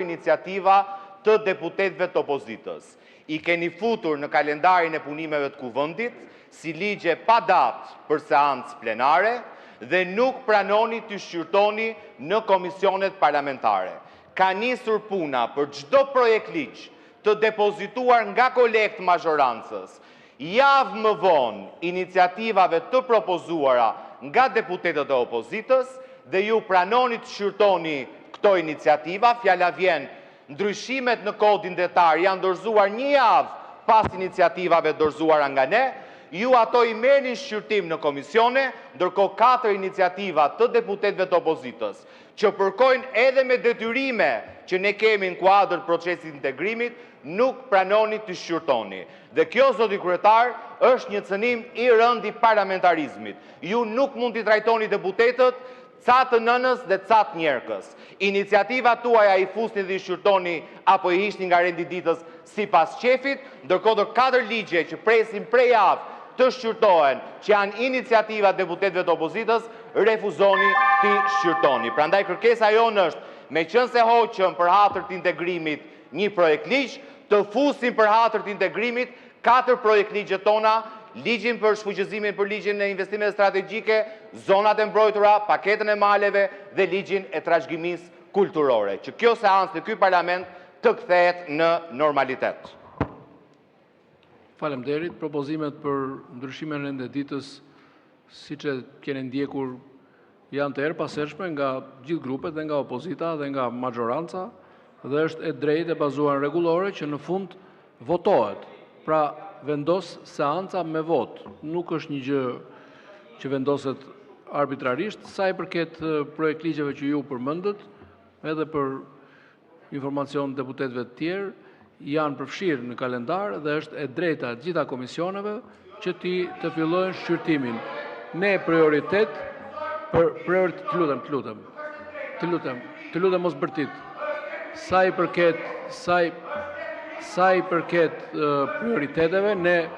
iniciativa të deputetëve të opozitës. I keni futur në kalendarin e punimeve të kuvendit si ligje pa datë për seancë plenare dhe nuk pranoni të shqyrtoni në komisionet parlamentare. Ka nisur puna për çdo projekt ligj të depozituar nga kolekt mazhorancës, javë më vonë iniciativave të propozuara nga deputetët e opozitës dhe ju pranoni të shqyrtoni këto iniciativa. Fjala vjen, ndryshimet në kodin detar janë dorëzuar një javë pas iniciativave dorëzuara nga ne, ju ato i merrni shqyrtim në komisione, ndërkohë 4 iniciativa të deputetëve të opozitës që përkojnë edhe me detyrime që ne kemi në kuadër procesit integrimit, nuk pranoni të shqyrtoni. Dhe kjo, zoti kryetar, është një cënim i rënd i parlamentarizmit. Ju nuk mund t'i trajtoni deputetët ca të nënës dhe ca të njerëkës. Iniciativa tuaja i fusni dhe i shqyrtoni apo i hiqni nga rendi ditës sipas qefit, ndërkohë 4 ligje që presin prej javë të shqyrtohen, që janë iniciativa deputetëve të opozitës, refuzoni t'i shqyrtoni. Prandaj kërkesa jonë është, me qënë se hoqëm për hatër të integrimit një projekt ligj, të fusim për hatër të integrimit 4 projekt ligjet tona, ligjin për shfuqëzimin për ligjin e investimeve strategjike, zonat e mbrojtura, paketën e maleve dhe ligjin e trashëgimisë kulturore, që kjo seancë në ky parlament të kthehet në normalitet. Faleminderit. Propozimet për ndryshimin e renditës, siç e keni ndjekur, janë të erëpashershme nga gjithë grupet dhe nga opozita dhe nga mazhoranca, dhe është e drejtë e bazuar rregullore që në fund votohet. Pra vendos seanca me vot. Nuk është një gjë që vendoset arbitrarisht. Sa i përket projekt ligjeve që ju përmendët, edhe për informacion deputetëve të tjerë, janë përfshirë në kalendar dhe është e drejta gjitha komisioneve që të fillojnë shqyrtimin. Ne prioritet të lutem mos bërtit. Sa i përket prioriteteve, ne